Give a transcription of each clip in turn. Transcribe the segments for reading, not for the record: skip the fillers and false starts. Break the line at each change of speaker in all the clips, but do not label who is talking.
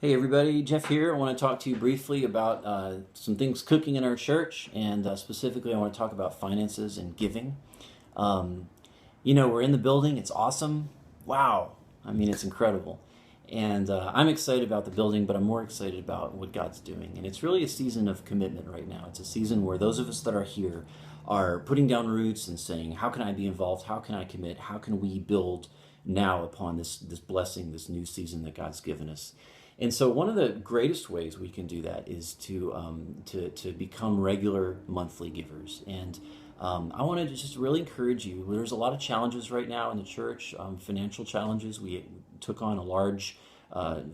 Hey everybody, Jeff here. I want to talk to you briefly about some things cooking in our church, and specifically I want to talk about finances and giving. Um, we're in the building. It's awesome. Wow. I mean, it's incredible. And I'm excited about the building, but I'm more excited about what God's doing. And it's really a season of commitment right now. It's a season where those of us that are here are putting down roots and saying, how can I be involved? How can I commit? How can we build now upon this blessing, this new season that God's given us? And so one of the greatest ways we can do that is to become regular monthly givers. And I wanted to just really encourage you. There's a lot of challenges right now in the church, financial challenges. We took on a large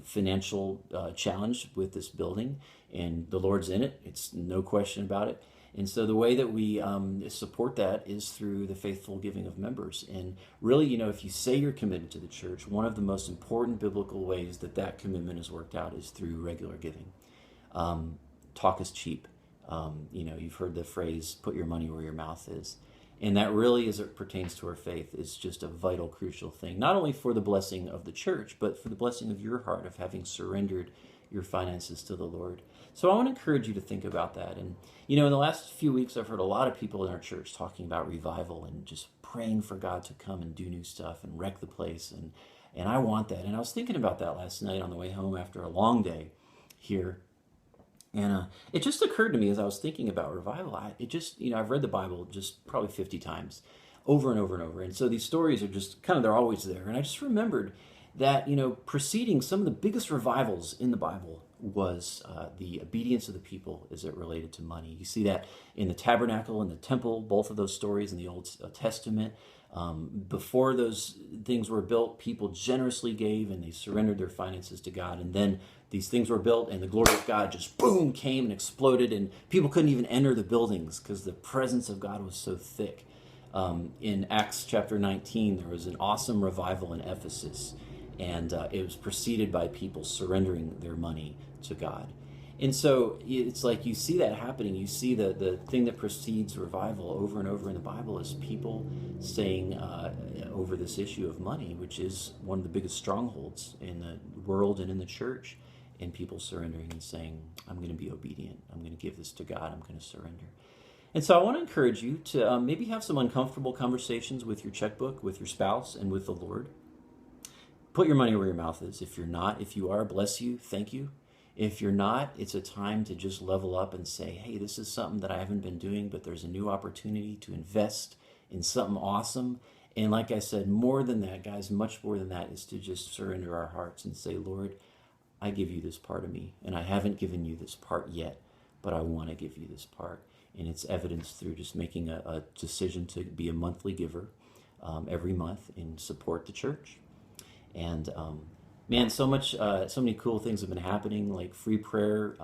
financial challenge with this building, and the Lord's in it. It's no question about it. And so the way that we support that is through the faithful giving of members. And really, if you say you're committed to the church, one of the most important biblical ways that that commitment is worked out is through regular giving. Talk is cheap. You've heard the phrase, put your money where your mouth is. And that really, as it pertains to our faith, is just a vital, crucial thing, not only for the blessing of the church, but for the blessing of your heart of having surrendered your finances to the Lord. So I want to encourage you to think about that. And, in the last few weeks, I've heard a lot of people in our church talking about revival and just praying for God to come and do new stuff and wreck the place. And I want that. And I was thinking about that last night on the way home after a long day here. And it just occurred to me as I was thinking about revival, I've read the Bible just probably 50 times over and over and over. And so these stories are just they're always there. And I just remembered that, preceding some of the biggest revivals in the Bible was the obedience of the people as it related to money. You see that in the tabernacle and the temple, both of those stories in the Old Testament. Before those things were built, people generously gave and they surrendered their finances to God. And then these things were built and the glory of God just boom came and exploded, and people couldn't even enter the buildings because the presence of God was so thick. In Acts chapter 19, there was an awesome revival in Ephesus, and it was preceded by people surrendering their money to God. And so it's like you see that happening. You see the thing that precedes revival over and over in the Bible is people saying over this issue of money, which is one of the biggest strongholds in the world and in the church, and people surrendering and saying, I'm going to be obedient. I'm going to give this to God. I'm going to surrender. And so I want to encourage you to maybe have some uncomfortable conversations with your checkbook, with your spouse, and with the Lord. Put your money where your mouth is. If you're not, if you are, bless you, thank you. If you're not, it's a time to just level up and say, hey, this is something that I haven't been doing, but there's a new opportunity to invest in something awesome. And like I said, more than that, guys, much more than that is to just surrender our hearts and say, Lord, I give you this part of me, and I haven't given you this part yet, but I want to give you this part. And it's evidenced through just making a decision to be a monthly giver every month and support the church. And man, so many cool things have been happening, like free prayer.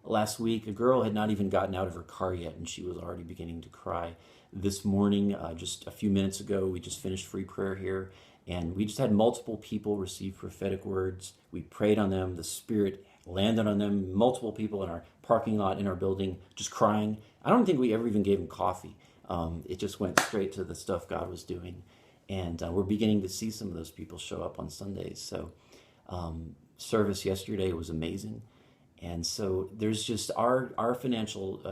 Last week, a girl had not even gotten out of her car yet, and she was already beginning to cry. This morning, just a few minutes ago, we just finished free prayer here, and we just had multiple people receive prophetic words. We prayed on them. The Spirit landed on them. Multiple people in our parking lot, in our building, just crying. I don't think we ever even gave them coffee. It just went straight to the stuff God was doing. And we're beginning to see some of those people show up on Sundays. So service yesterday was amazing. And so there's just our financial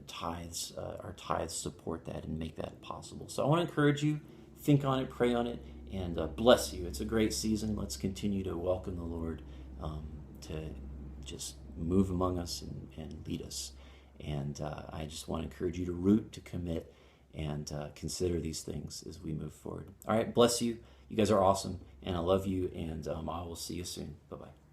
tithes, our tithes support that and make that possible. So I want to encourage you, think on it, pray on it, and bless you. It's a great season. Let's continue to welcome the Lord to just move among us and lead us. And I just want to encourage you to root, to commit, and consider these things as we move forward. All right, bless you. You guys are awesome, and I love you, and I will see you soon. Bye-bye.